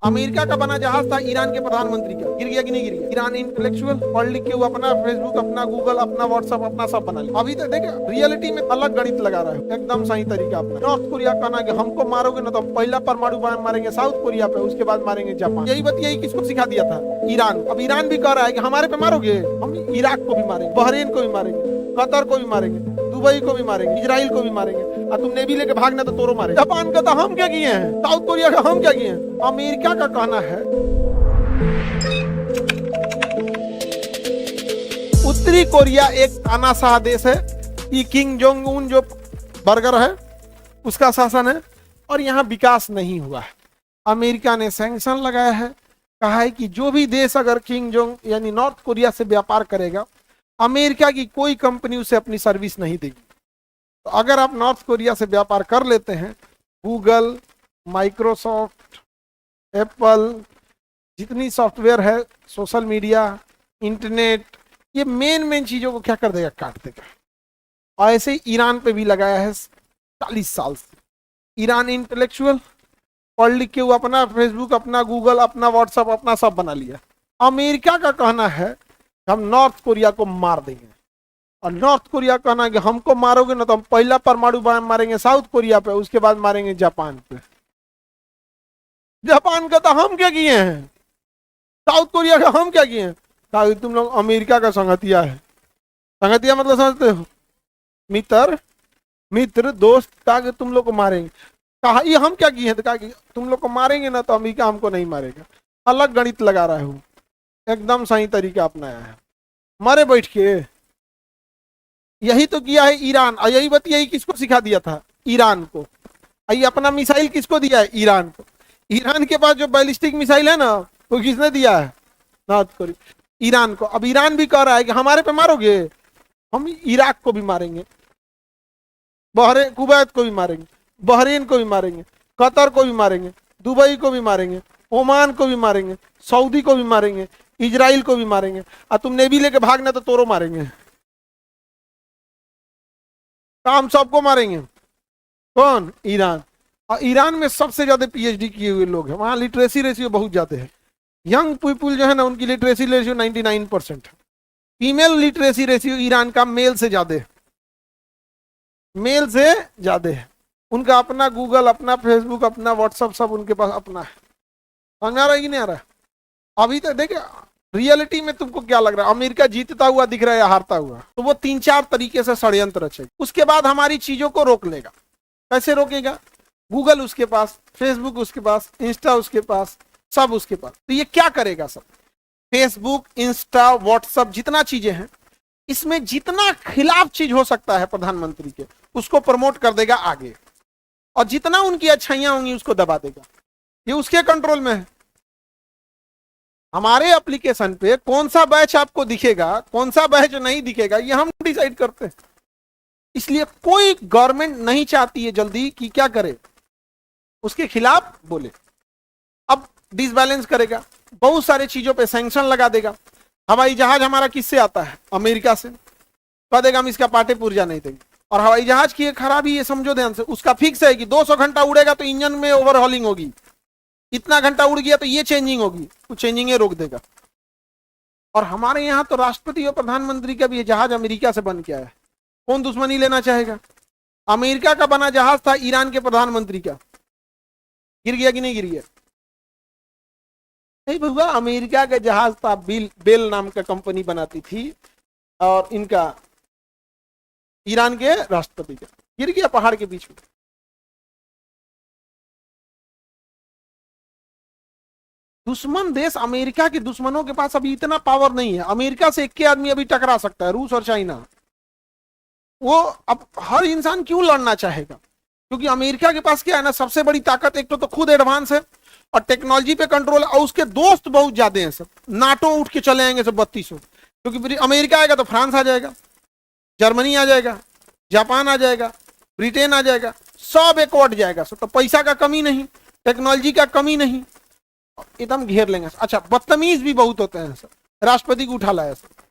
America का बना जहाज था ईरान के प्रधानमंत्री का, गिर गया कि नहीं गिर गया? ईरान इंटेलेक्चुअल पढ़ लिख के वो अपना फेसबुक, अपना गूगल, अपना व्हाट्सएप, अपना सब बना लिया। अभी तो देखे रियलिटी में अलग गणित लगा रहा है, एकदम सही तरीका अपना। नॉर्थ कोरिया कहना कि हमको मारोगे ना तो हम पहला परमाणु बम मारेंगे साउथ कोरिया पे, उसके बाद मारेंगे जापान। यही बात यही किसको सिखा दिया था? ईरान। अब ईरान भी कह रहा है कि हमारे पे मारोगे, हम इराक को भी मारेंगे, बहरीन को भी मारेंगे, कतर को भी मारेंगे, दुबई को भी मारेंगे, इजराइल को भी मारेंगे, और तुम नेवी लेके भागना तो तोरो मारे। जापान का तो हम क्या किए हैं, साउथ कोरिया का हम क्या किए हैं। अमेरिका का कहना है उत्तरी कोरिया एक तानाशाह देश है, ये किम जोंग उन जो बर्गर है उसका शासन है, और यहाँ विकास नहीं हुआ है। अमेरिका ने सैंक्शन लगाया है, कहा है कि जो भी देश अगर किम जोंग यानी नॉर्थ कोरिया से व्यापार करेगा, अमेरिका की कोई कंपनी उसे अपनी सर्विस नहीं देगी। तो अगर आप नॉर्थ कोरिया से व्यापार कर लेते हैं, गूगल, माइक्रोसॉफ्ट, एप्पल, जितनी सॉफ्टवेयर है, सोशल मीडिया, इंटरनेट, ये मेन चीजों को क्या कर देगा, काट देगा। और ऐसे ही ईरान पे भी लगाया है 40 साल से। ईरान इंटेलेक्चुअल पढ़ लिख के वो अपना फेसबुक, अपना गूगल, अपना व्हाट्सएप, अपना सब बना लिया। अमेरिका का कहना है हम नॉर्थ कोरिया को मार देंगे, और नॉर्थ कोरिया कहना कि हमको मारोगे ना तो हम पहला परमाणु बम मारेंगे साउथ कोरिया पे, उसके बाद मारेंगे जापान पे। जापान का तो हम क्या किए हैं, साउथ कोरिया का हम क्या किए हैं? तुम लोग अमेरिका का संगतिया है। संगतिया मतलब समझते हो, मित्र दोस्त, ताकि तुम लोग को मारेंगे। कहा ये हम क्या किए हैं, तो कहा कि तुम लोग को मारेंगे ना तो अमेरिका हमको नहीं मारेगा। अलग गणित लगा रहा हूं, एकदम सही तरीका अपनाया है, मारे बैठ के। यही तो किया है ईरान, और यही बात यही किसको सिखा दिया था, ईरान को। ये अपना मिसाइल किसको दिया है, ईरान को। ईरान के पास जो बैलिस्टिक मिसाइल है ना, वो किसने दिया है, नॉर्थ कोरिया, ईरान को। अब ईरान भी कह रहा है कि हमारे पे मारोगे, हम इराक को भी मारेंगे, कुवैत को भी मारेंगे, बहरीन को भी मारेंगे, कतर को भी मारेंगे, दुबई को भी मारेंगे, ओमान को भी मारेंगे, सऊदी को भी मारेंगे, इजराइल को भी मारेंगे, और तुम नेवी लेके भागना तो तोरो मारेंगे। काम सबको मारेंगे। कौन? ईरान। और ईरान में सबसे ज्यादा पीएचडी किए हुए लोग हैं, वहां लिटरेसी रेशियो बहुत ज्यादा है। यंग पीपुल जो है ना, उनकी लिटरेसी रेशियो 99% है। फीमेल लिटरेसी रेशियो ईरान का मेल से ज्यादा है, मेल से ज्यादा है। उनका अपना गूगल, अपना फेसबुक, अपना व्हाट्सएप, सब उनके पास अपना है। समझ आ रहा है कि नहीं आ रहा है? अभी तक देखे रियलिटी में तुमको क्या लग रहा है, अमेरिका जीतता हुआ दिख रहा है या हारता हुआ? तो वो 3-4 तरीके से षड्यंत्र रचेगा, उसके बाद हमारी चीजों को रोक लेगा। कैसे रोकेगा? गूगल उसके पास, फेसबुक उसके पास, इंस्टा उसके पास, सब उसके पास। तो ये क्या करेगा, सब फेसबुक, इंस्टा, व्हाट्सएप, जितना चीजें हैं, इसमें जितना खिलाफ चीज हो सकता है प्रधानमंत्री के, उसको प्रमोट कर देगा आगे, और जितना उनकी अच्छाइयां होंगी उसको दबा देगा। ये उसके कंट्रोल में है। हमारे एप्लीकेशन पे कौन सा बैच आपको दिखेगा, कौन सा बैच नहीं दिखेगा, ये हम डिसाइड करते हैं। इसलिए कोई गवर्नमेंट नहीं चाहती है जल्दी कि क्या करे, उसके खिलाफ बोले। अब डिसबैलेंस करेगा, बहुत सारे चीजों पे सैंक्शन लगा देगा। हवाई जहाज हमारा किससे आता है? अमेरिका से। कह देगा हम इसका पाटे पुर्जा नहीं देंगे। और हवाई जहाज की एक खराबी, ये समझो ध्यान से, उसका फिक्स है कि 200 घंटा उड़ेगा तो इंजन में ओवरहॉलिंग होगी, इतना घंटा उड़ गया तो ये चेंजिंग होगी, वो चेंजिंग रोक देगा। और हमारे यहाँ तो राष्ट्रपति और प्रधानमंत्री का भी जहाज अमेरिका से बन के आया है। कौन दुश्मनी लेना चाहेगा? अमेरिका का बना जहाज था ईरान के प्रधानमंत्री का, गिर गया कि नहीं गिर गया? नहीं भैया, अमेरिका का जहाज था, बेल नाम का कंपनी बनाती थी, और इनका ईरान के राष्ट्रपति का गिर गया पहाड़ के बीच में। दुश्मन देश, अमेरिका के दुश्मनों के पास अभी इतना पावर नहीं है। अमेरिका से 1 आदमी अभी टकरा सकता है, रूस और चाइना। वो अब हर इंसान क्यों लड़ना चाहेगा? क्योंकि अमेरिका के पास क्या है ना, सबसे बड़ी ताकत एक तो खुद एडवांस है, और टेक्नोलॉजी पे कंट्रोल है, और उसके दोस्त बहुत ज्यादा हैं। सब नाटो उठ के चले आएंगे सब 3200, क्योंकि अमेरिका आएगा तो फ्रांस आ जाएगा, जर्मनी आ जाएगा, जापान आ जाएगा, ब्रिटेन आ जाएगा, सब एकवट जाएगा। सब तो पैसा का कमी नहीं, टेक्नोलॉजी का कमी नहीं, एकदम घेर लेंगे। अच्छा, बदतमीज भी बहुत होते हैं सर, राष्ट्रपति को उठा लाया सर।